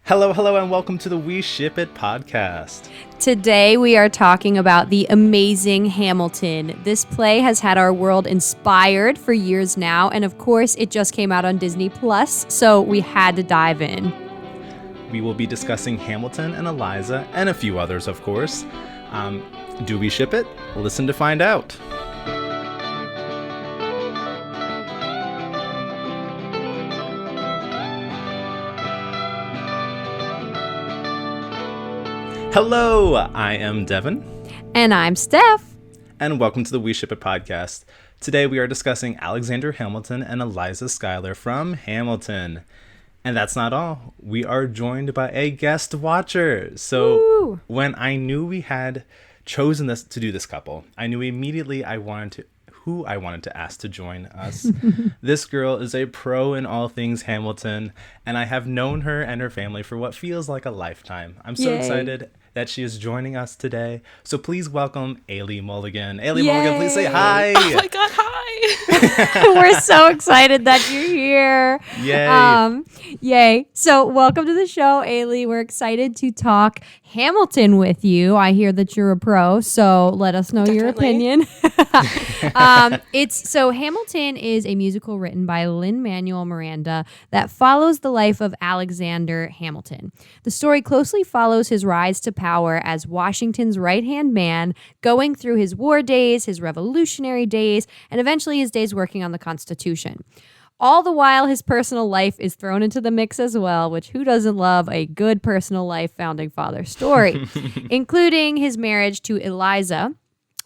Hello, and welcome to the We Ship It podcast. Today we are talking about the amazing Hamilton. This play has had our world inspired for years now, and of course it just came out on Disney Plus, so we had to dive in. We will be discussing Hamilton and Eliza, and a few others, of course. Do we ship it? Listen to find out. Hello, I am Devin. And I'm Steph. And welcome to the We Ship It podcast. Today we are discussing Alexander Hamilton and Eliza Schuyler from Hamilton. And that's not all. We are joined by a guest watcher. So Woo! When I knew we had chosen this to do this couple, I knew immediately who I wanted to ask to join us. This girl is a pro in all things Hamilton, and I have known her and her family for what feels like a lifetime. I'm so excited that she is joining us today. So please welcome Aileigh Mulligan. Aileigh Mulligan, please say hi. Oh my God, hi. We're so excited that you're here. Yay. Yay. So welcome to the show, Aileigh. We're excited to talk Hamilton with you. I hear that you're a pro, so let us know your opinion. So Hamilton is a musical written by Lin-Manuel Miranda that follows the life of Alexander Hamilton. The story closely follows his rise to power as Washington's right-hand man, going through his war days, his revolutionary days, and eventually his days working on the Constitution. All the while, his personal life is thrown into the mix as well, which who doesn't love a good personal life founding father story, including his marriage to Eliza,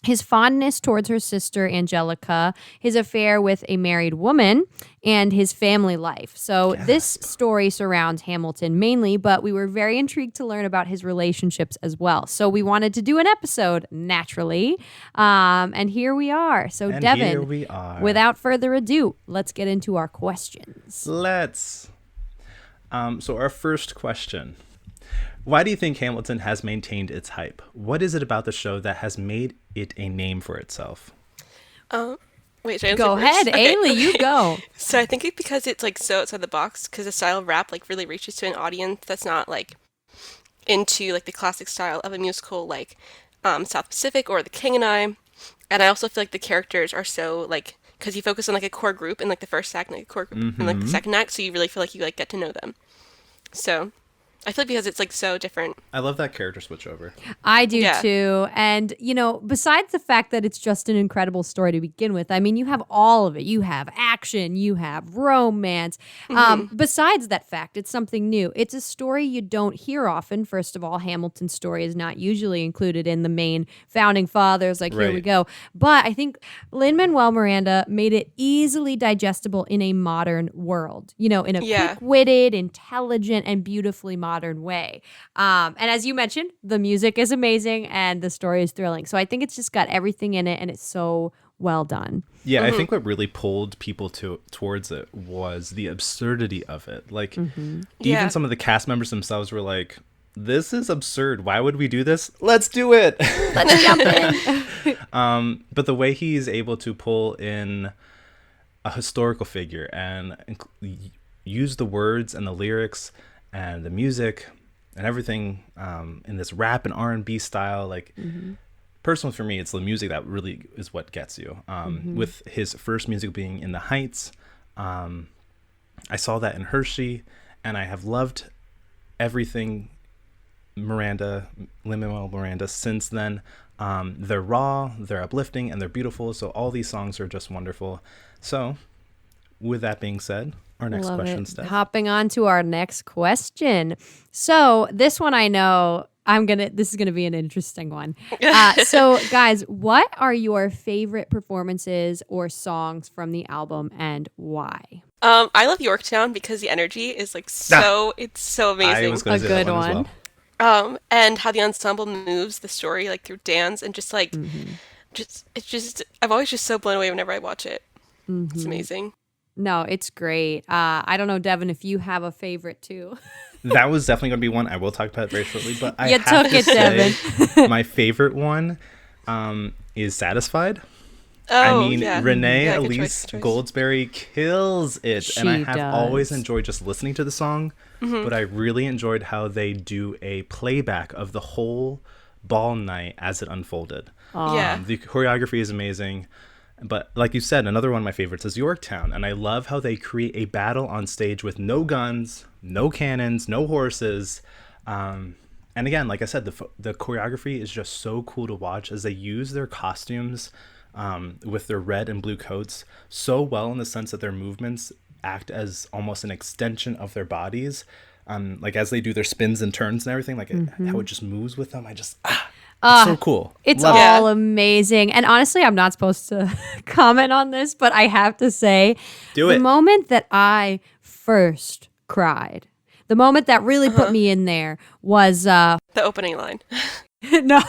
his fondness towards her sister Angelica, his affair with a married woman, and his family life. So this story surrounds Hamilton mainly, but we were very intrigued to learn about his relationships as well. So we wanted to do an episode, naturally, and here we are. So Devin, without further ado, let's get into our questions. Let's. So our first question. Why do you think Hamilton has maintained its hype? What is it about the show that has made it a name for itself? Wait, should I answer Go first? ahead, Okay, Aileigh, you go. So I think it's because it's like so outside the box, because the style of rap like really reaches to an audience that's not like into like the classic style of a musical like South Pacific or The King and I. And I also feel like the characters are so like, because you focus on like a core group in like the first act and like a core group in like the second act, so you really feel like you like get to know them. So I feel like because it's like so different. I love that character switch over. I do too. And, you know, besides the fact that it's just an incredible story to begin with, I mean, you have all of it. You have action, you have romance. Besides that fact, it's something new. It's a story you don't hear often. First of all, Hamilton's story is not usually included in the main founding fathers. Like, here we go. But I think Lin-Manuel Miranda made it easily digestible in a modern world, you know, in a quick-witted, intelligent, and beautifully modern way. And as you mentioned, the music is amazing and the story is thrilling. So I think it's just got everything in it and it's so well done. Yeah, I think what really pulled people towards it was the absurdity of it. Like, even some of the cast members themselves were like, this is absurd. Why would we do this? Let's do it. Let's jump in. But the way he's able to pull in a historical figure and use the words and the lyrics and the music and everything in this rap and R&B style, like personally for me, it's the music that really is what gets you. With his first music being In the Heights, I saw that in Hershey, and I have loved everything Lin-Manuel Miranda since then. They're raw, they're uplifting, and they're beautiful. So all these songs are just wonderful. So with that being said, our next question, Steph. Hopping on to our next question. So this one I know this is gonna be an interesting one. So guys, what are your favorite performances or songs from the album and why? I love Yorktown because the energy is like it's so amazing. I was gonna say good that one. As well. And how the ensemble moves the story like through dance and just like I'm always just so blown away whenever I watch it. It's amazing. No, it's great. I don't know, Devin, if you have a favorite too. That was definitely going to be one. I will talk about it very shortly, but I have to say Devin. My favorite one is Satisfied. I Oh, mean, yeah. Renee Yeah, good Elise choice, good choice. Goldsberry kills it, and I She have always does. enjoyed just listening to the song. But I really enjoyed how they do a playback of the whole ball night as it unfolded. Yeah. The choreography is amazing. But like you said, another one of my favorites is Yorktown. And I love how they create a battle on stage with no guns, no cannons, no horses. And again, like I said, the choreography is just so cool to watch as they use their costumes with their red and blue coats so well, in the sense that their movements act as almost an extension of their bodies. Like as they do their spins and turns and everything, like how it just moves with them. It's so cool. It's Love it. all amazing. And honestly, I'm not supposed to comment on this, but I have to say, Do the it. moment that I first cried, the moment that really put me in there was The opening line. no,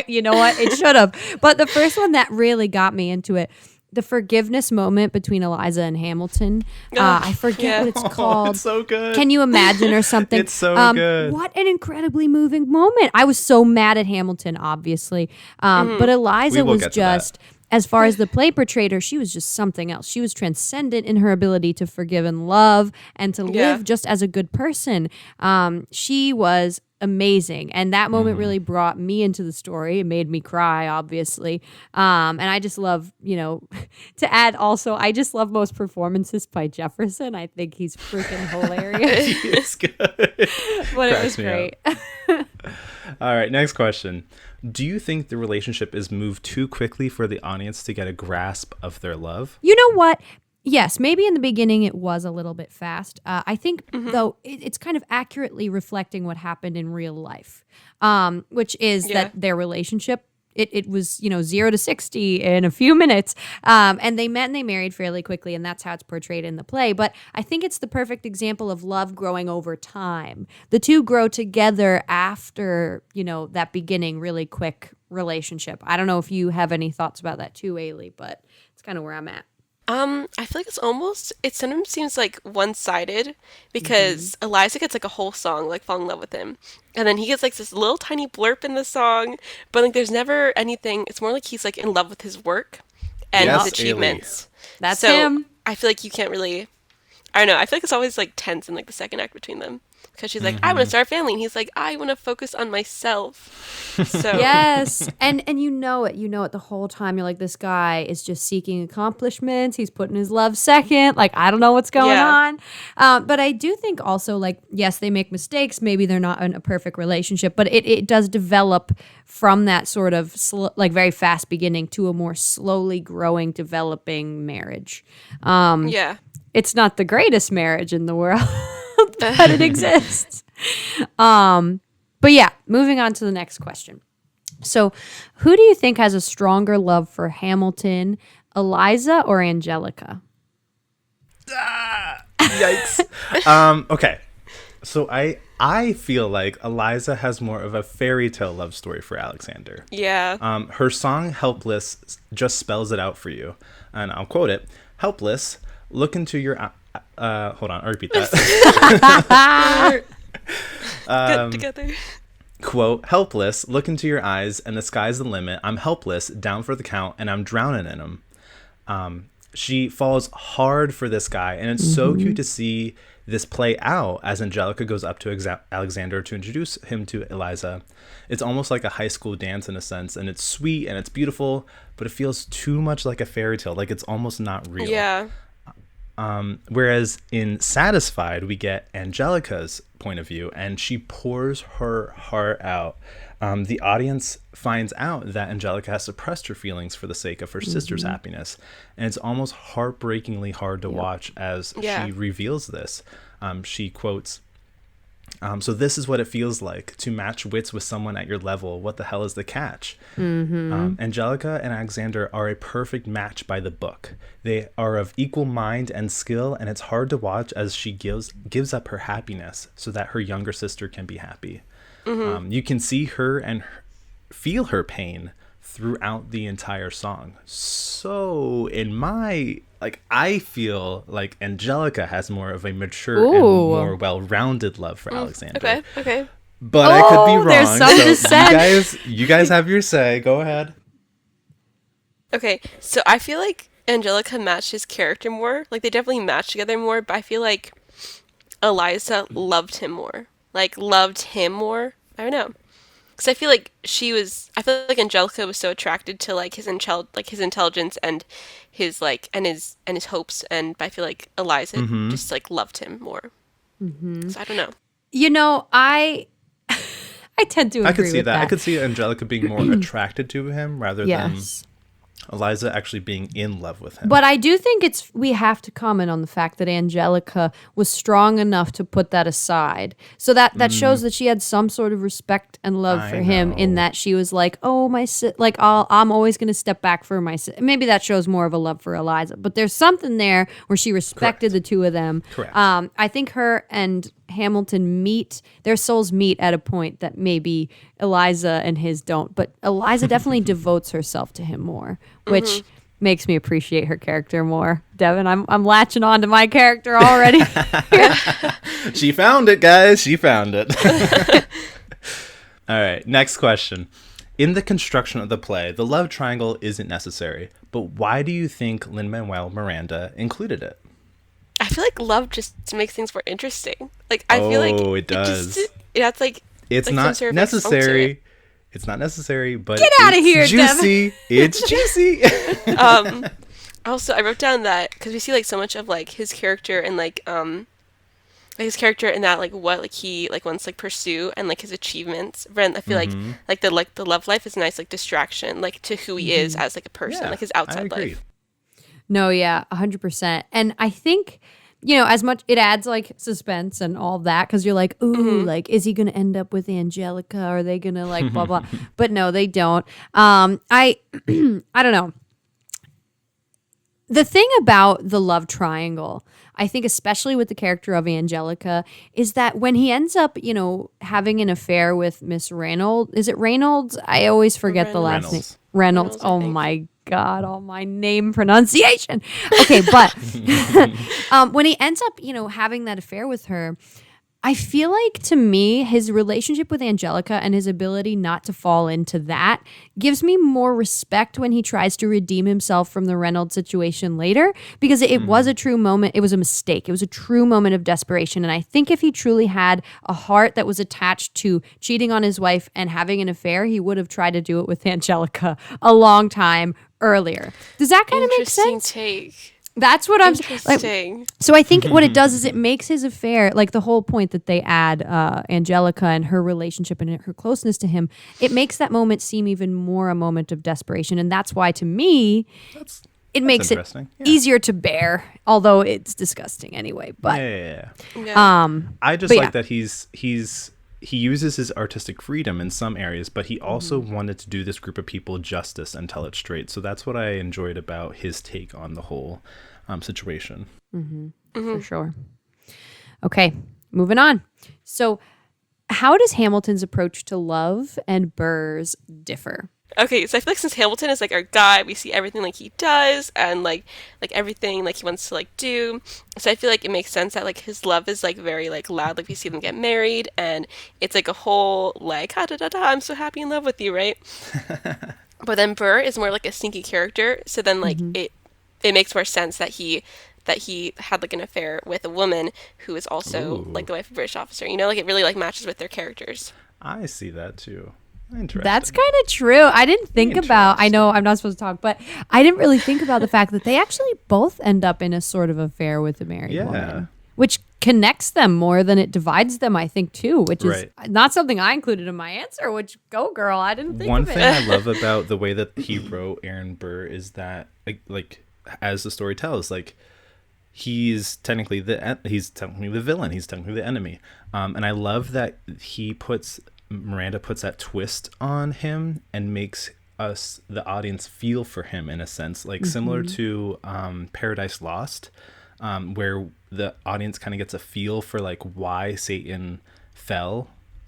you know what? It should have. But the first one that really got me into it, the forgiveness moment between Eliza and Hamilton. I forget yeah. what it's called. It's so good. Can you imagine or something? It's so good. What an incredibly moving moment. I was so mad at Hamilton, obviously. But Eliza We will was get to that. just, as far as the play portrayed her, she was just something else. She was transcendent in her ability to forgive and love and to Yeah. live just as a good person. She was amazing, and that moment really brought me into the story. It made me cry, obviously, and I just love, to add also, I just love most performances by Jefferson. I think he's freaking hilarious. It's good. But it Cracks was me great. All right, next question. Do you think the relationship is moved too quickly for the audience to get a grasp of their love? You know what? Yes, maybe in the beginning it was a little bit fast. I think, though, it's kind of accurately reflecting what happened in real life, which is that their relationship, it was, 0 to 60 in a few minutes. And they met and they married fairly quickly, and that's how it's portrayed in the play. But I think it's the perfect example of love growing over time. The two grow together after, that beginning really quick relationship. I don't know if you have any thoughts about that too, Aileigh, but it's kind of where I'm at. I feel like it sometimes seems like one-sided because Eliza gets like a whole song, like fall in love with him. And then he gets like this little tiny blurb in the song, but like there's never anything. It's more like he's like in love with his work and Yes, his achievements. That's So him. I feel like you can't really, I don't know. I feel like it's always like tense in like the second act between them. Because she's like, I want to start a family. And he's like, I want to focus on myself. So Yes. And you know it the whole time. You're like, this guy is just seeking accomplishments. He's putting his love second. Like, I don't know what's going Yeah. on. But I do think also, like, yes, they make mistakes. Maybe they're not in a perfect relationship, but it does develop from that sort of like very fast beginning to a more slowly growing, developing marriage. yeah. It's not the greatest marriage in the world, but it exists. But yeah, moving on to the next question. So, who do you think has a stronger love for Hamilton, Eliza or Angelica? Yikes. Okay. So I feel like Eliza has more of a fairy tale love story for Alexander. Yeah. Her song Helpless just spells it out for you. And I'll quote it. Helpless, look into your hold on, I'll repeat that. Good together. Quote, helpless, look into your eyes and the sky's the limit. I'm helpless, down for the count, and I'm drowning in them. She falls hard for this guy, and it's so cute to see this play out as Angelica goes up to Alexander to introduce him to Eliza. It's almost like a high school dance in a sense, and it's sweet and it's beautiful, but it feels too much like a fairy tale, like it's almost not real. Yeah. Whereas in Satisfied, we get Angelica's point of view, and she pours her heart out. The audience finds out that Angelica has suppressed her feelings for the sake of her sister's happiness, and it's almost heartbreakingly hard to watch as she reveals this. She quotes, so this is what it feels like to match wits with someone at your level. What the hell is the catch? Angelica and Alexander are a perfect match by the book. They are of equal mind and skill, and it's hard to watch as she gives up her happiness so that her younger sister can be happy. You can see her and feel her pain throughout the entire song. So I feel like Angelica has more of a mature and more well-rounded love for Alexander. Okay. But I could be wrong. there's some dissent. You guys have your say. Go ahead. Okay, so I feel like Angelica matched his character more. Like, they definitely matched together more, but I feel like Eliza loved him more. Like, loved him more. I don't know. Because I feel like Angelica was so attracted to, like, his intelligence and his, like, and his hopes, and I feel like Eliza just, like, loved him more. So I don't know. You know, I tend to agree I could see with that. that. I could see Angelica being more attracted to him rather Yes. than Eliza actually being in love with him. But I do think we have to comment on the fact that Angelica was strong enough to put that aside. So that shows that she had some sort of respect and love for him, in that she was like, oh, I'm always going to step back for my maybe that shows more of a love for Eliza. But there's something there where she respected the two of them. Correct. I think her and Hamilton their souls meet at a point that maybe Eliza and his don't. But Eliza definitely devotes herself to him more, which makes me appreciate her character more. Devin, I'm latching on to my character already. She found it, guys. She found it. All right, next question. In the construction of the play, the love triangle isn't necessary, but why do you think Lin-Manuel Miranda included it? I feel like love just makes things more interesting. Like, I feel like it does. It has, like, It's like, not some sort of, like, funk to it. necessary. It's not necessary, but Get outta it's here, juicy. It's juicy. Also, I wrote down that because we see, like, so much of, like, his character and, like his character in that, like, what, like, he, like, wants, like, pursue, and, like, his achievements. Ren, I feel like the love life is a nice, like, distraction, like, to who he is as, like, a person, like, his I outside agree. life. No, yeah, 100%. And I think, you know, as much it adds like suspense and all that, because you're like, ooh, like, is he gonna end up with Angelica? Are they gonna like blah blah? But no, they don't. I don't know. The thing about the love triangle, I think, especially with the character of Angelica, is that when he ends up, you know, having an affair with Miss Reynolds, is it Reynolds? I always forget the last name. Reynolds. I Oh think. my God, all my name pronunciation. Okay, but when he ends up, you know, having that affair with her, I feel like, to me, his relationship with Angelica and his ability not to fall into that gives me more respect when he tries to redeem himself from the Reynolds situation later, because it was a true moment. It was a mistake. It was a true moment of desperation. And I think if he truly had a heart that was attached to cheating on his wife and having an affair, he would have tried to do it with Angelica a long time earlier. Does that kind of make Interesting sense? take. That's what I'm Interesting. so I think what it does is it makes his affair, like the whole point that they add Angelica and her relationship and her closeness to him, it makes that moment seem even more a moment of desperation. And that's why, to me, it makes it interesting. Yeah. easier to bear, although it's disgusting anyway. But Yeah. Yeah. I just But like yeah. that he uses his artistic freedom in some areas, but he also wanted to do this group of people justice and tell it straight. So that's what I enjoyed about his take on the whole situation. for sure. Okay, moving on. So how does Hamilton's approach to love and Burrs differ? Okay, so I feel like since Hamilton is like our guy, we see everything like he does and like everything like he wants to like do. So I feel like it makes sense that like his love is like very like loud, like we see them get married and it's like a whole like ha da da da, I'm so happy in love with you, right? But then Burr is more like a sneaky character, so then like it makes more sense that he had like an affair with a woman who is also Ooh. like the wife of a British officer. You know, like it really like matches with their characters. I see that too. Interesting. That's kind of true. I didn't think about, I know I'm not supposed to talk, but I didn't really think about the fact that they actually both end up in a sort of affair with a married woman, which connects them more than it divides them, I think, too, which is not something I included in my answer, which, go girl, I didn't think One of it. thing I love about the way that he wrote Aaron Burr is that, like as the story tells, like he's technically the villain, he's technically the enemy, and I love that Miranda puts that twist on him and makes us, the audience, feel for him in a sense, like similar to Paradise Lost, where the audience kind of gets a feel for like why Satan fell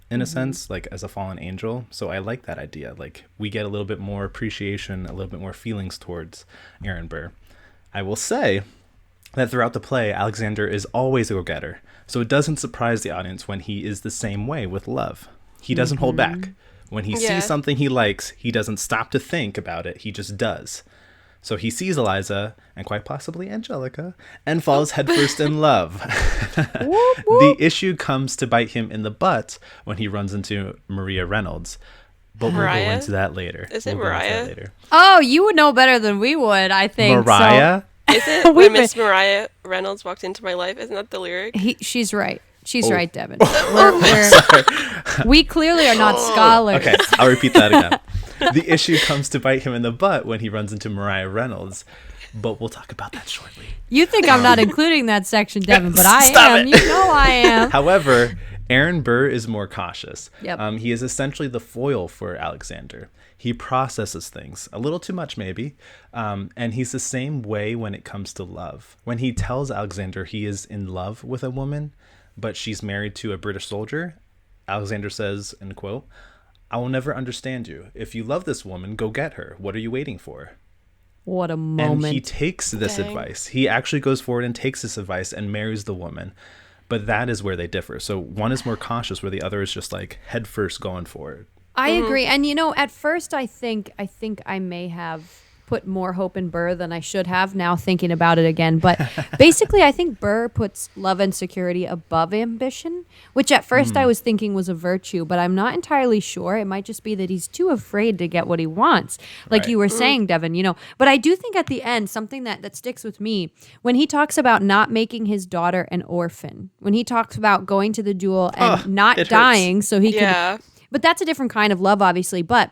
in a sense, like as a fallen angel. So I like that idea. Like we get a little bit more appreciation, a little bit more feelings towards Aaron Burr. I will say that throughout the play, Alexander is always a go-getter. So it doesn't surprise the audience when he is the same way with love. He doesn't hold back. When he sees something he likes, he doesn't stop to think about it. He just does. So he sees Eliza, and quite possibly Angelica, and falls headfirst in love. Whoop, whoop. The issue comes to bite him in the butt when he runs into Maria Reynolds. But we'll go Mariah? into that later. Is it We'll go into that Mariah? later. Oh, you would know better than we would, I think. Mariah? Is it Wait a when minute. Miss Mariah Reynolds walked into my life? Isn't that the lyric? She's right. She's Oh. right, Devin. We clearly are not scholars. Okay, I'll repeat that again. The issue comes to bite him in the butt when he runs into Mariah Reynolds. But we'll talk about that shortly. You think I'm not including that section, Devin, but I Stop am. it. You know I am. However, Aaron Burr is more cautious. Yep. He is essentially the foil for Alexander. He processes things a little too much, maybe. And he's the same way when it comes to love. When he tells Alexander he is in love with a woman, but she's married to a British soldier, Alexander says, and quote, "I will never understand you. If you love this woman, go get her. What are you waiting for?" What a And moment. he takes this Dang. advice. He actually goes forward and takes this advice and marries the woman. But that is where they differ. So one is more cautious, where the other is just like head first going for it. I agree. And at first I think I may have put more hope in Burr than I should have, now thinking about it again. But basically I think Burr puts love and security above ambition, which at first I was thinking was a virtue, but I'm not entirely sure. It might just be that he's too afraid to get what he wants. Like Right. you were saying, Devin, But I do think at the end, something that sticks with me, when he talks about not making his daughter an orphan, when he talks about going to the duel and not it hurts. dying so he Yeah. could. But that's a different kind of love, obviously. But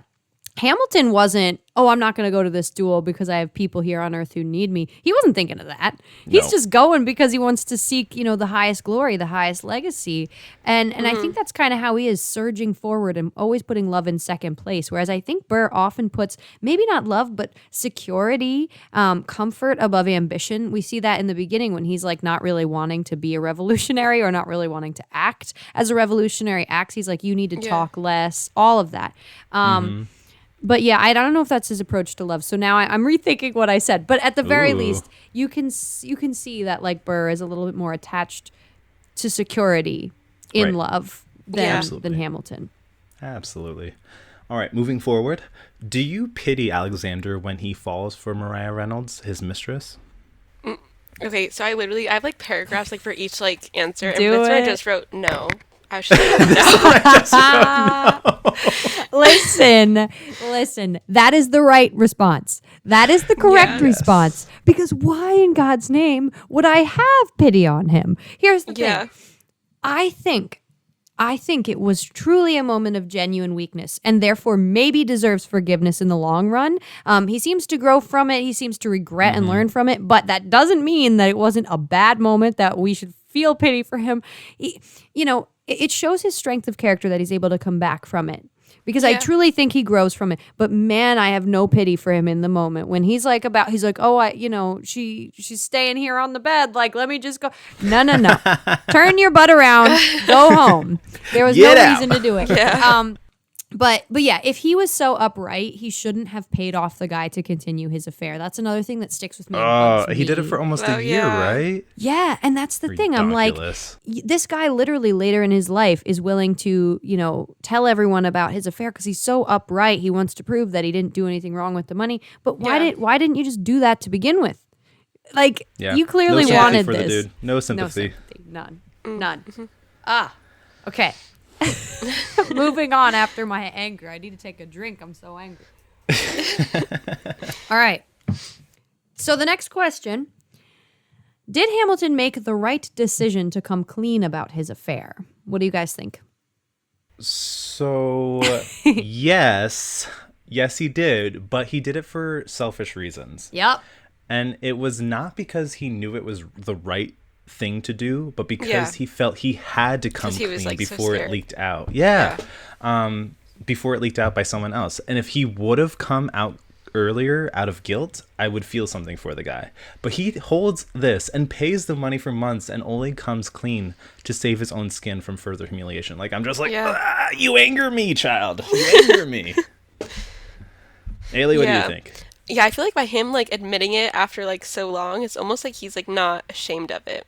Hamilton wasn't, I'm not going to go to this duel because I have people here on earth who need me. He wasn't thinking of that. He's No. just going because he wants to seek, the highest glory, the highest legacy. And I think that's kind of how he is, surging forward and always putting love in second place. Whereas I think Burr often puts maybe not love, but security, comfort above ambition. We see that in the beginning when he's like not really wanting to be a revolutionary or not really wanting to act as a revolutionary acts. He's like, you need to Yeah. talk less, all of that. But yeah, I don't know if that's his approach to love. So now I'm rethinking what I said. But at the very Ooh. least, you can see that like Burr is a little bit more attached to security in Right. love Yeah. than Absolutely. Hamilton. Absolutely. All right, moving forward. Do you pity Alexander when he falls for Mariah Reynolds, his mistress? Okay, so I have like paragraphs like for each like answer, and Do that's what I it. just wrote. No, I should no. Listen, that is the right response. That is the correct Yes. response. Because why in God's name would I have pity on him? Here's the Yeah. thing. I think it was truly a moment of genuine weakness and therefore maybe deserves forgiveness in the long run. He seems to grow from it. He seems to regret and learn from it. But that doesn't mean that it wasn't a bad moment, that we should feel pity for him. It shows his strength of character that he's able to come back from it. Because I Yeah. truly think he grows from it. But man, I have no pity for him in the moment when he's like, she's staying here on the bed. Like, let me just go. No. Turn your butt around. Go home. There was Get no out. reason to do it. Yeah. But yeah, if he was so upright, he shouldn't have paid off the guy to continue his affair. That's another thing that sticks with me. and Oh, bugs he did it me. for almost Oh, a year, yeah. right? Yeah, and that's the thing. I'm like, Ridiculous. this guy literally later in his life is willing to, tell everyone about his affair because he's so upright. He wants to prove that he didn't do anything wrong with the money. But Yeah. why didn't you just do that to begin with? Like, Yeah. you clearly no sympathy wanted for this. the dude. No No sympathy. sympathy. None. Okay. Moving on after my anger. I need to take a drink. I'm so angry. All right. So the next question. Did Hamilton make the right decision to come clean about his affair? What do you guys think? So, yes, he did, but he did it for selfish reasons. Yep. And it was not because he knew it was the right thing to do, but because Yeah. he felt he had to come 'Cause he clean was, like, so before it scared. leaked out. Yeah. Before it leaked out by someone else. And if he would have come out earlier out of guilt, I would feel something for the guy. But he holds this and pays the money for months and only comes clean to save his own skin from further humiliation. Like, I'm just like, Yeah. you anger me, child. You anger me. Aileigh, what do you think? Yeah, I feel like by him like admitting it after like so long, it's almost like he's like not ashamed of it.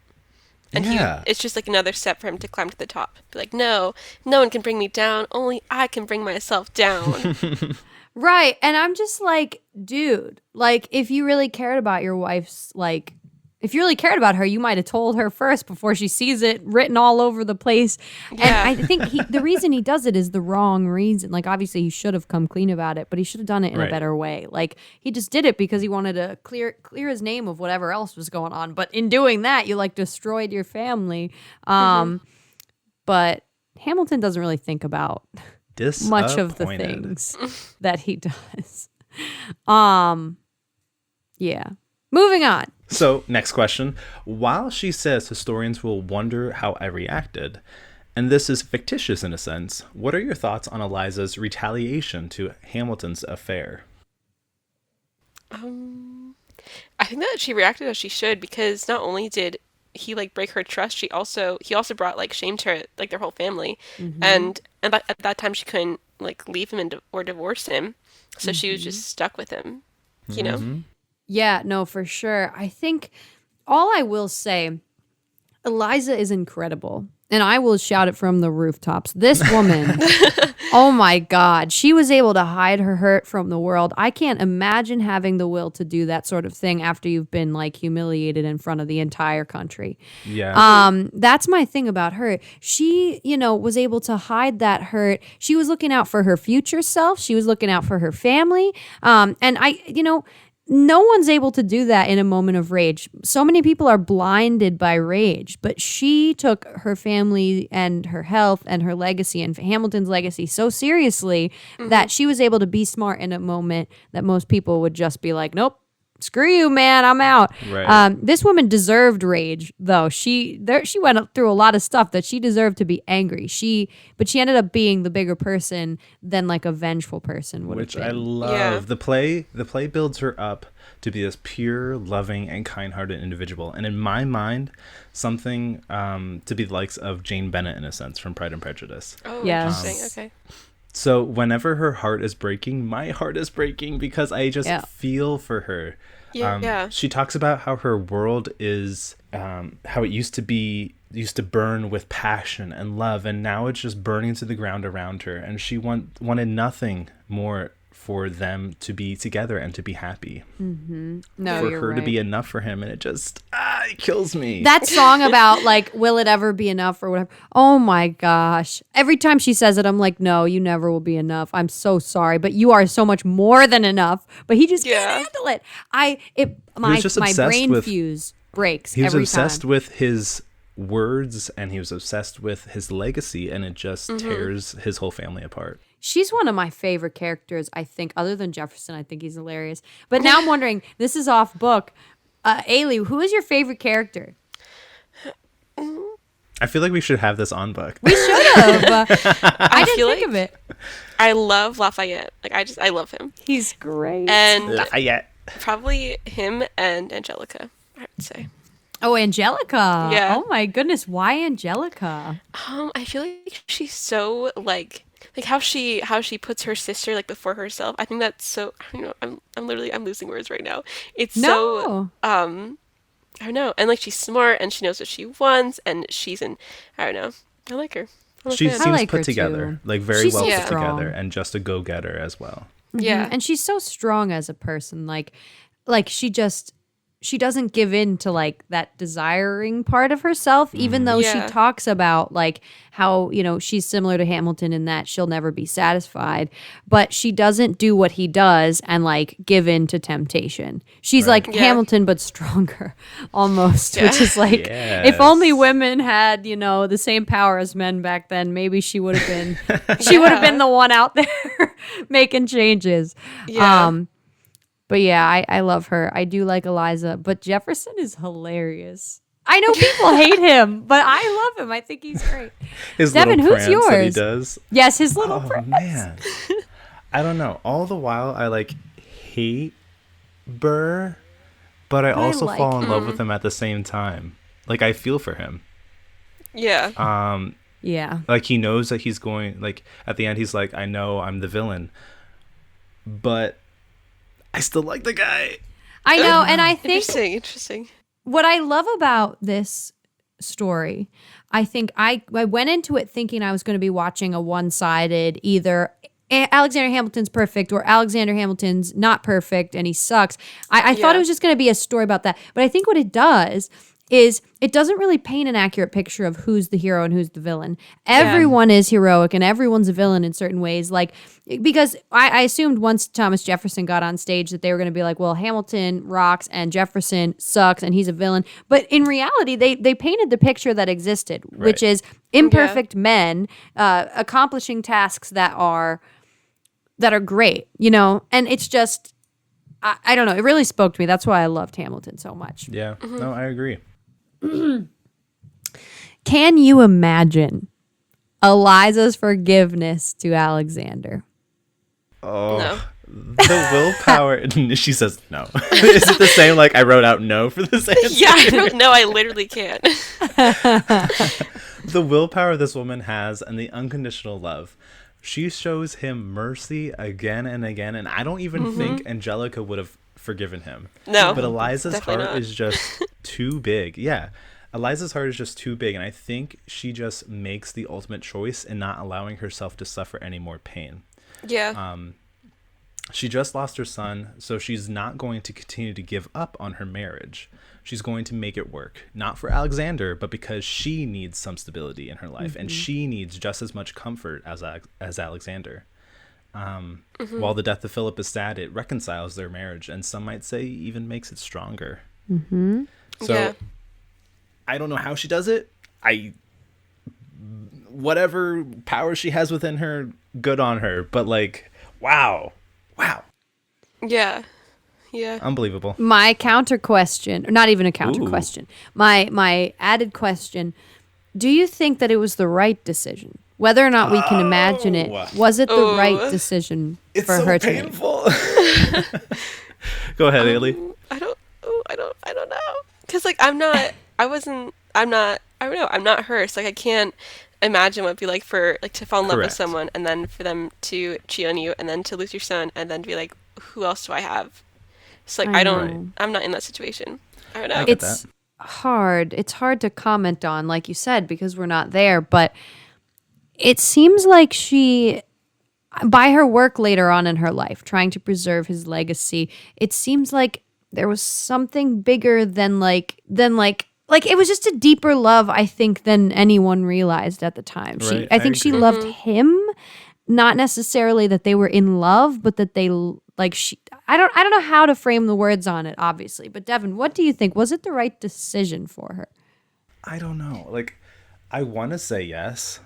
And Yeah. it's just like another step for him to climb to the top. Be like, no one can bring me down. Only I can bring myself down. Right. And I'm just like, dude, like, if you really cared about your wife's, like, if you really cared about her, you might have told her first before she sees it written all over the place. Yeah. And I think the reason he does it is the wrong reason. Like, obviously, he should have come clean about it, but he should have done it in a Right. better way. Like, he just did it because he wanted to clear his name of whatever else was going on. But in doing that, you, like, destroyed your family. But Hamilton doesn't really think about much of the Disappointed. things that he does. Yeah. Moving on. So, next question. While she says historians will wonder how I reacted, and this is fictitious in a sense, what are your thoughts on Eliza's retaliation to Hamilton's affair? I think that she reacted as she should, because not only did he like break her trust, he also brought like shame to like their whole family, and at that time she couldn't like leave him or divorce him, so she was just stuck with him, you know. Yeah, no, for sure. I think all I will say, Eliza is incredible. And I will shout it from the rooftops. This woman, oh my God, she was able to hide her hurt from the world. I can't imagine having the will to do that sort of thing after you've been like humiliated in front of the entire country. Yeah. That's my thing about her. She, was able to hide that hurt. She was looking out for her future self. She was looking out for her family. And no one's able to do that in a moment of rage. So many people are blinded by rage, but she took her family and her health and her legacy and Hamilton's legacy so seriously that she was able to be smart in a moment that most people would just be like, nope, screw you, man, I'm out. Right. This woman deserved rage, though. She went through a lot of stuff that she deserved to be angry. But she ended up being the bigger person than like a vengeful person would Which have I been. love. Yeah. The play builds her up to be this pure, loving, and kind-hearted individual. And in my mind, something to be the likes of Jane Bennett, in a sense, from Pride and Prejudice. Oh, Yes. interesting. Okay. So whenever her heart is breaking, my heart is breaking because I just feel for her. Yeah. She talks about how her world is, how it used to burn with passion and love, and now it's just burning to the ground around her. And she wanted nothing more for them to be together and to be happy. No, For you're her right. to be enough for him, and it just it kills me. That song about like, will it ever be enough or whatever? Oh my gosh. Every time she says it, I'm like, no, you never will be enough. I'm so sorry, but you are so much more than enough. But he just can't handle it. My just my obsessed brain with- fuse breaks He was every obsessed time. with his words, and he was obsessed with his legacy, and it just tears his whole family apart. She's one of my favorite characters, I think, other than Jefferson. I think he's hilarious. But now I'm wondering, this is off book. Aileigh, who is your favorite character? I feel like we should have this on book. We should have. I didn't feel think like- of it. I love Lafayette. Like I love him, He's great. and Lafayette. probably him and Angelica, I would say. Oh, Angelica. Yeah. Oh my goodness. Why Angelica? I feel like she's so like how she puts her sister like before herself. I think that's so. I don't know. I'm losing words right now. It's so I don't know. And like she's smart and she knows what she wants and I don't know. I like her. I'm a She fan. seems like her put together, too. like very She's well so put strong. together, and just a go-getter as well. Yeah. And she's so strong as a person. Like she doesn't give in to like that desiring part of herself, even though she Yeah. talks about like how, she's similar to Hamilton in that she'll never be satisfied, but she doesn't do what he does and like give in to temptation. She's like Yeah. Hamilton, but stronger almost, which is like, Yes. if only women had, the same power as men back then, maybe she would have been, she would have been the one out there making changes. Yeah. But yeah, I love her. I do like Eliza, but Jefferson is hilarious. I know people hate him, but I love him. I think he's great. His Devin, little who's prance that he yours? does. Yes, his little Oh prince. man, I don't know. All the while, I like hate Burr, but I also like fall in love with him at the same time. Like I feel for him. Yeah. Yeah. Like he knows that he's going. Like at the end, he's like, I know I'm the villain, but I still like the guy. I know, and I think Interesting. what I love about this story, I think I went into it thinking I was going to be watching a one-sided either Alexander Hamilton's perfect or Alexander Hamilton's not perfect and he sucks. I thought it was just going to be a story about that. But I think what it does is it doesn't really paint an accurate picture of who's the hero and who's the villain. Everyone is heroic and everyone's a villain in certain ways. Like, because I assumed once Thomas Jefferson got on stage that they were going to be like, well, Hamilton rocks and Jefferson sucks and he's a villain. But in reality, they painted the picture that existed, which is imperfect men accomplishing tasks that are great, you know? And it's just, I don't know. It really spoke to me. That's why I loved Hamilton so much. Yeah. No, I agree. Can you imagine Eliza's forgiveness to Alexander? Oh, No. The willpower. She says no. Is it the same? Like, I wrote out no for this answer? Yeah, I don't know. I literally can't. The willpower this woman has and the unconditional love. She shows him mercy again and again, and I don't even think Angelica would have forgiven him. No, but Eliza's definitely heart not. is just too big. Yeah, Eliza's heart is just too big, and I think she just makes the ultimate choice in not allowing herself to suffer any more pain. Yeah. She just lost her son, so she's not going to continue to give up on her marriage. She's going to make it work, not for Alexander, but because she needs some stability in her life, and she needs just as much comfort as Alexander. While the death of Philip is sad, it reconciles their marriage, and some might say even makes it stronger. So Yeah. I don't know how she does it. Whatever power she has within her, good on her. But like, wow, Yeah. Yeah. unbelievable. My counter question, or not even a counter Ooh. question, my added question, do you think that it was the right decision? Whether or not we can imagine it, was it the right decision for her to make? painful. Go ahead, Aileigh. I don't know. Cause like I'm not her. So like I can't imagine what it'd be like for like to fall in love with Correct. someone and then for them to cheat on you and then to lose your son and then be like, who else do I have? So like I I know. don't, I'm not in that situation. I don't know. I get It's that. hard. It's hard to comment on, like you said, because we're not there. But it seems like she, by her work later on in her life, trying to preserve his legacy, it seems like there was something bigger than like it was just a deeper love, I think, than anyone realized at the time. Right, I I think she agree. loved him, not necessarily that they were in love, but that they like she. I don't know how to frame the words on it, obviously. But Devin, what do you think? Was it the right decision for her? I don't know. Like, I want to say yes,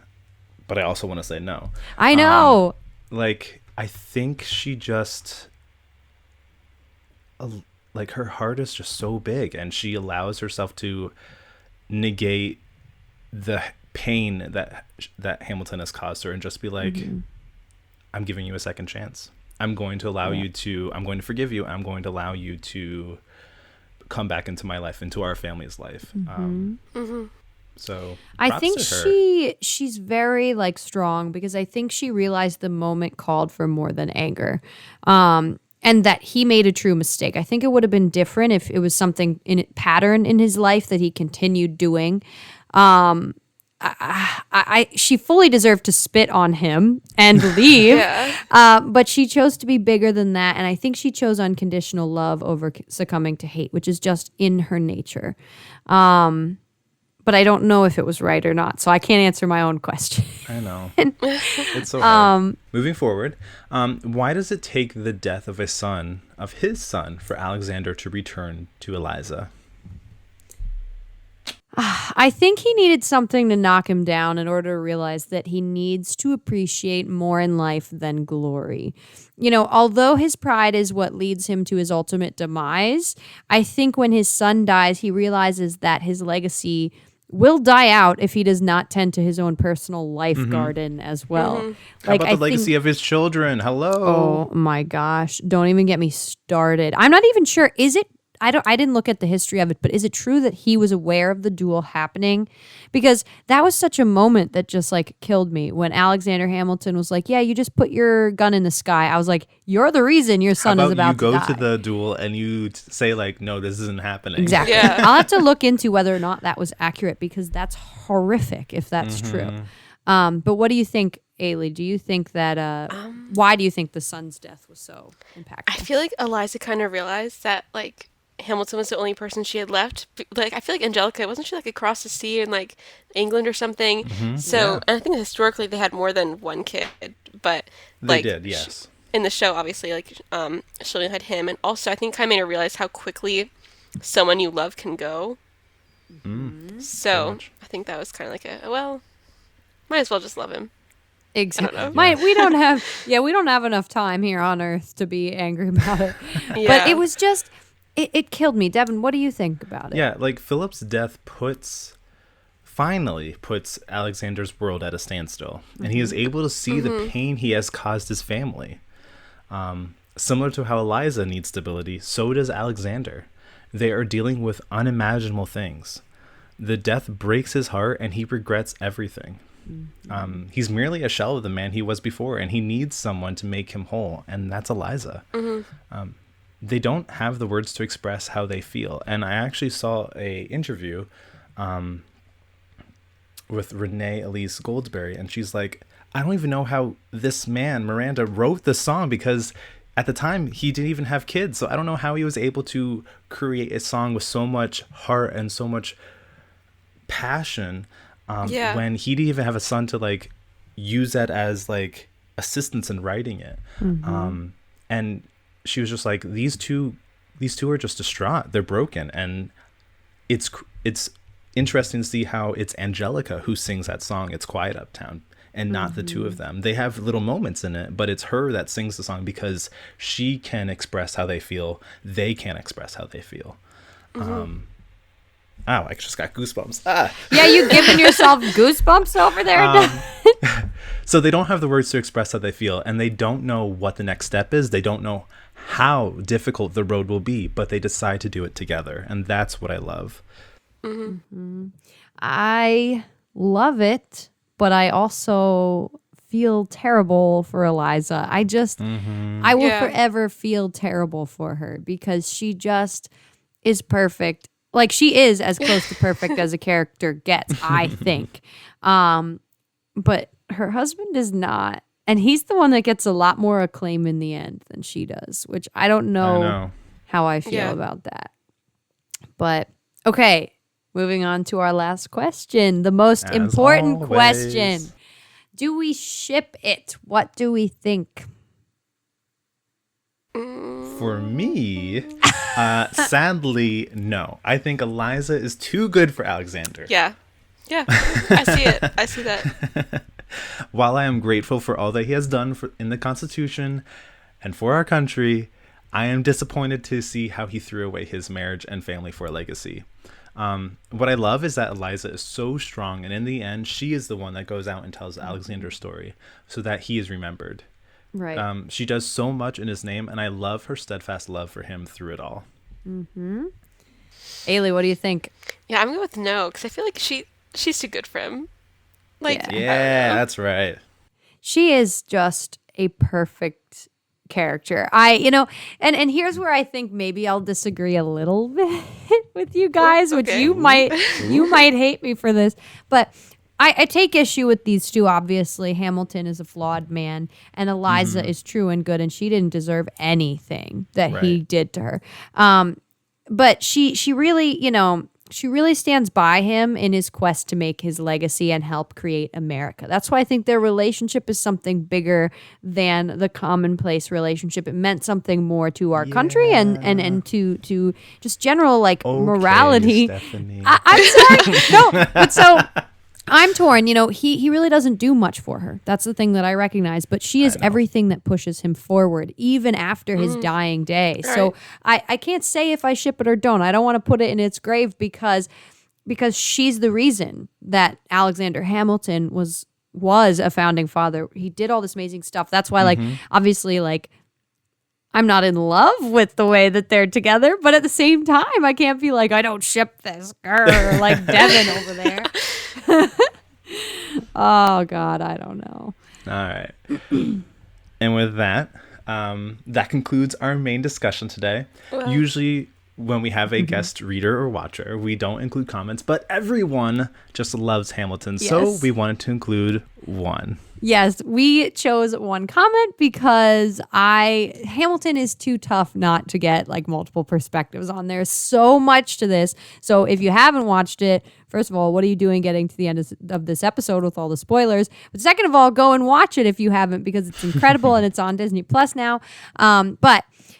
but I also want to say no. I know. Like, I think she just, like, her heart is just so big, and she allows herself to negate the pain that Hamilton has caused her, and just be like, I'm giving you a second chance. I'm going to allow you to. I'm going to forgive you. I'm going to allow you to come back into my life, into our family's life. So I props think to her. she's very like strong because I think she realized the moment called for more than anger. And that he made a true mistake. I think it would have been different if it was something in pattern in his life that he continued doing. She fully deserved to spit on him and leave. But she chose to be bigger than that. And I think she chose unconditional love over succumbing to hate, which is just in her nature. But I don't know if it was right or not. So I can't answer my own question. I know. It's so hard. Moving forward, why does it take the death of his son, for Alexander to return to Eliza? I think he needed something to knock him down in order to realize that he needs to appreciate more in life than glory. You know, although his pride is what leads him to his ultimate demise, I think when his son dies, he realizes that his legacy will die out if he does not tend to his own personal life garden as well. How about the legacy of his children? Hello. Oh my gosh. Don't even get me started. I'm not even sure. Is it I didn't look at the history of it, but is it true that he was aware of the duel happening? Because that was such a moment that just like killed me when Alexander Hamilton was like, yeah, you just put your gun in the sky. I was like, you're the reason your son is about you to go die. to the duel and you say like, no, this isn't happening. Exactly. Yeah. I'll have to look into whether or not that was accurate because that's horrific if that's true. But what do you think? Aileigh, do you think that why do you think the son's death was so impactful? I feel like Eliza kind of realized that like Hamilton was the only person she had left. Like I feel like Angelica, wasn't she like across the sea in like England or something? So Yeah. and I think historically they had more than one kid, but They like did, yes. in the show obviously like she only had him, and also I think it kind of made her realize how quickly someone you love can go. Very So much. I think that was kind of like a well, might as well just love him. Exactly. know. We don't have enough time here on Earth to be angry about it. But Yeah. it was just, it killed me. Devin, what do you think about it? Yeah, like Philip's death finally puts Alexander's world at a standstill, and he is able to see the pain he has caused his family. Similar to how Eliza needs stability, so does Alexander. They are dealing with unimaginable things. The death breaks his heart, and he regrets everything. He's merely a shell of the man he was before, and he needs someone to make him whole, and that's Eliza. They don't have the words to express how they feel, and I actually saw a interview with Renee Elise Goldsberry, and she's like, I don't even know how this man Miranda wrote the song, because at the time he didn't even have kids, so I don't know how he was able to create a song with so much heart and so much passion when he didn't even have a son to like use that as like assistance in writing it. And she was just like, these two are just distraught, they're broken, and it's interesting to see how it's Angelica who sings that song, It's Quiet Uptown, and not the two of them. They have little moments in it, but it's her that sings the song because she can express how they feel, they can't express how they feel. I just got goosebumps. Yeah, you giving yourself goosebumps over there? So they don't have the words to express how they feel, and they don't know what the next step is. They don't know how difficult the road will be, but they decide to do it together, and that's what I love. I love it, but I also feel terrible for Eliza. I will forever feel terrible for her because she just is perfect. Like, she is as close to perfect as a character gets, I think. But her husband is not. And he's the one that gets a lot more acclaim in the end than she does, which I don't know how I feel about that. But, okay, moving on to our last question. The most As important always. question. Do we ship it? What do we think? For me, sadly, no. I think Eliza is too good for Alexander. Yeah. I see it. I see that. While I am grateful for all that he has done in the Constitution and for our country, I am disappointed to see how he threw away his marriage and family for a legacy. What I love is that Eliza is so strong, and in the end, she is the one that goes out and tells Alexander's story so that he is remembered. Right. She does so much in his name, and I love her steadfast love for him through it all. Aileigh, what do you think? Yeah, I'm going with no, because I feel like she's too good for him. Like, Yeah. Yeah, that's right. She is just a perfect character. And here's where I think maybe I'll disagree a little bit with you guys, which Okay. you might hate me for this, but I take issue with these two. Obviously, Hamilton is a flawed man, and Eliza is true and good, and she didn't deserve anything that he did to her. But she really, she really stands by him in his quest to make his legacy and help create America. That's why I think their relationship is something bigger than the commonplace relationship. It meant something more to our country and to just general morality. Stephanie. I'm sorry. No, but so I'm torn. He really doesn't do much for her. That's the thing that I recognize. But she is everything that pushes him forward, even after his dying day. Right. So I can't say if I ship it or don't. I don't want to put it in its grave because she's the reason that Alexander Hamilton was a founding father. He did all this amazing stuff. That's why, obviously, I'm not in love with the way that they're together, but at the same time, I can't be like, I don't ship this girl like Devin over there. Oh, God, I don't know. All right. And with that, that concludes our main discussion today. Well. Usually when we have a guest reader or watcher, we don't include comments, but everyone just loves Hamilton. So Yes. we wanted to include one. Yes, we chose one comment because Hamilton is too tough not to get like multiple perspectives on. There's so much to this. So if you haven't watched it, first of all, what are you doing getting to the end of this episode with all the spoilers? But second of all, go and watch it if you haven't, because it's incredible and it's on Disney Plus now.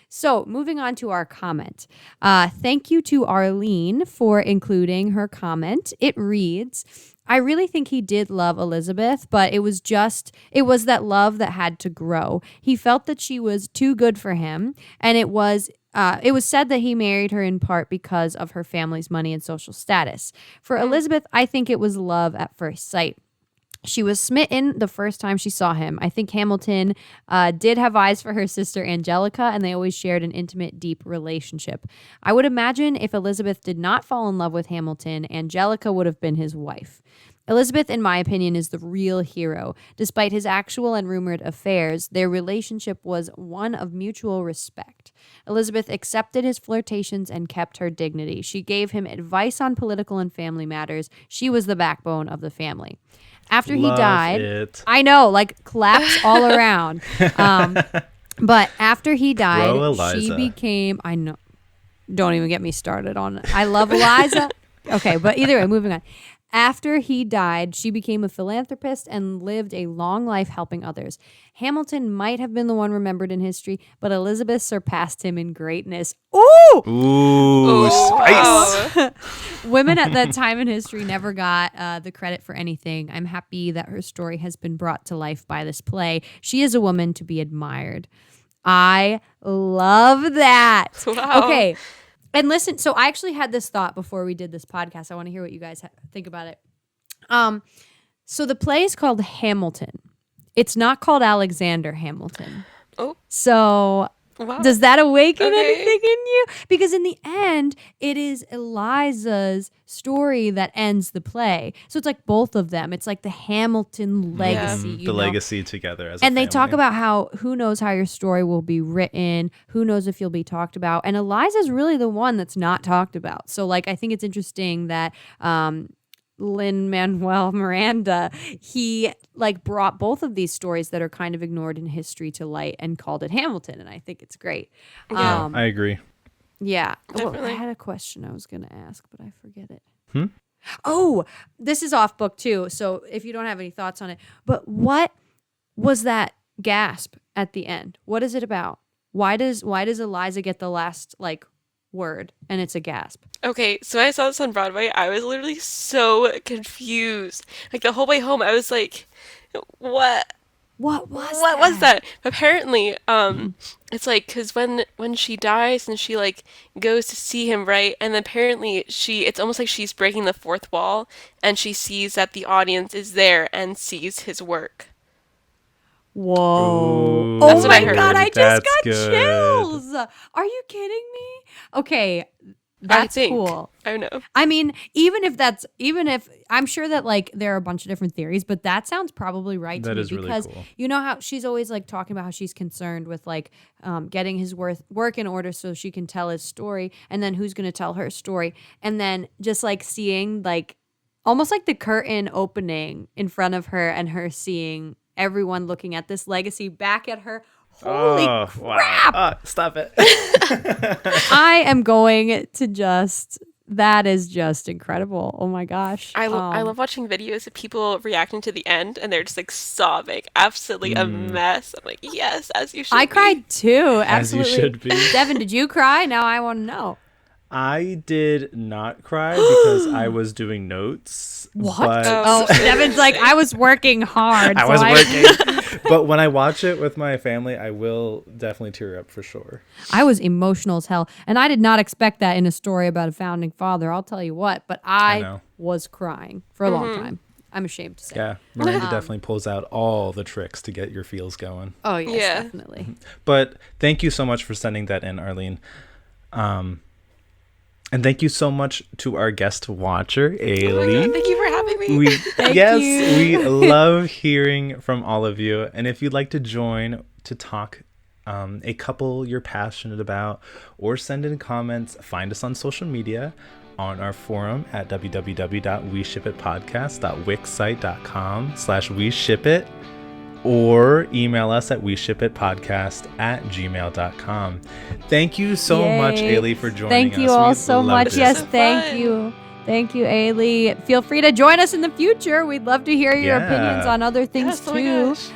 So moving on to our comment. Thank you to Arlene for including her comment. It reads, I really think he did love Elizabeth, but it was that love that had to grow. He felt that she was too good for him, and it was said that he married her in part because of her family's money and social status. For Elizabeth, I think it was love at first sight. She was smitten the first time she saw him. I think Hamilton did have eyes for her sister Angelica, and they always shared an intimate, deep relationship. I would imagine if Elizabeth did not fall in love with Hamilton, Angelica would have been his wife. Elizabeth, in my opinion, is the real hero. Despite his actual and rumored affairs, their relationship was one of mutual respect. Elizabeth accepted his flirtations and kept her dignity. She gave him advice on political and family matters. She was the backbone of the family. After he died, I know, like claps all around. But after he died, she became, I know, don't even get me started on it. I love Eliza. Okay, but either way, moving on. After he died, she became a philanthropist and lived a long life helping others. Hamilton might have been the one remembered in history, but Elizabeth surpassed him in greatness. Ooh! Ooh, spice! Women at that time in history never got the credit for anything. I'm happy that her story has been brought to life by this play. She is a woman to be admired. I love that. Wow. Okay. And listen, so I actually had this thought before we did this podcast. I want to hear what you guys think about it. So the play is called Hamilton. It's not called Alexander Hamilton. Oh. So Wow. does that awaken anything in you? Because in the end, it is Eliza's story that ends the play. So it's like both of them. It's like the Hamilton legacy. The legacy together as a And they family. talk about how who knows how your story will be written, who knows if you'll be talked about. And Eliza's really the one that's not talked about. So like I think it's interesting that Lin-Manuel Miranda, he like brought both of these stories that are kind of ignored in history to light and called it Hamilton, and I think it's great. Yeah, I agree. Yeah. Oh, I Definitely. had a question I was going to ask, but I forget it. Oh, this is off book too, so if you don't have any thoughts on it. But what was that gasp at the end? What is it about? Why does Eliza get the last like word and it's a gasp? Okay, so I saw this on Broadway. I was literally so confused. Like the whole way home, I was like, "What? What was What was that?" Apparently, it's like because when she dies and she like goes to see him, right? And apparently it's almost like she's breaking the fourth wall, and she sees that the audience is there and sees his work. Whoa. Ooh, That's Oh what I my heard. God, I just That's got good. chills. Are you kidding me? Okay, that's I think. cool. I know. I mean, even if I'm sure that like there are a bunch of different theories, but that sounds probably right to That me is really because cool. you know how she's always like talking about how she's concerned with like getting his work in order so she can tell his story, and then who's going to tell her story, and then just like seeing like almost like the curtain opening in front of her and her seeing everyone looking at this legacy back at her. Holy crap! Wow. Stop it. I am going to that is just incredible. Oh my gosh. I love watching videos of people reacting to the end, and they're just like sobbing, absolutely a mess. I'm like, yes, as you should. I be. cried too. As you Absolutely. should be. Devin, did you cry? Now I want to know. I did not cry because I was doing notes. What? But Oh, Devin's like, I was working hard. I so was working. But when I watch it with my family, I will definitely tear up for sure. I was emotional as hell. And I did not expect that in a story about a founding father. I'll tell you what. But I know. was crying for a long time. I'm ashamed to say. Yeah, Miranda definitely pulls out all the tricks to get your feels going. Oh, yes, Yeah. definitely. But thank you so much for sending that in, Arlene. And thank you so much to our guest watcher, Aileigh. Thank you for having me. We love hearing from all of you. And if you'd like to join to talk a couple you're passionate about, or send in comments. Find us on social media, on our forum at www.weshipitpodcast.wixsite.com/weshipit, or email us at weshipitpodcast@gmail.com. Thank you so much, Aileigh, for joining us. Thank you all We so loved much. it. Yes, So thank fun. you. Thank you, Aileigh. Feel free to join us in the future. We'd love to hear your opinions on other things Yes, oh my too. gosh.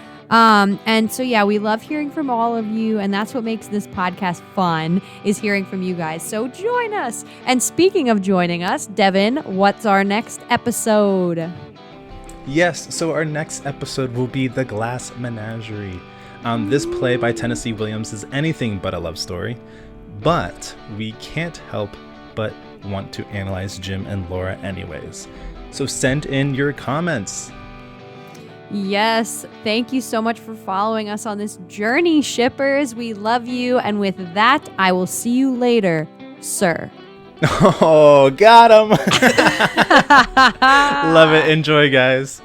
And so, yeah, we love hearing from all of you. And that's what makes this podcast fun, is hearing from you guys. So join us. And speaking of joining us, Devin, what's our next episode? Yes, so our next episode will be The Glass Menagerie. This play by Tennessee Williams is anything but a love story, but we can't help but want to analyze Jim and Laura anyways. So send in your comments. Yes, thank you so much for following us on this journey, shippers. We love you. And with that, I will see you later, sir. Oh, got him. Love it. Enjoy, guys.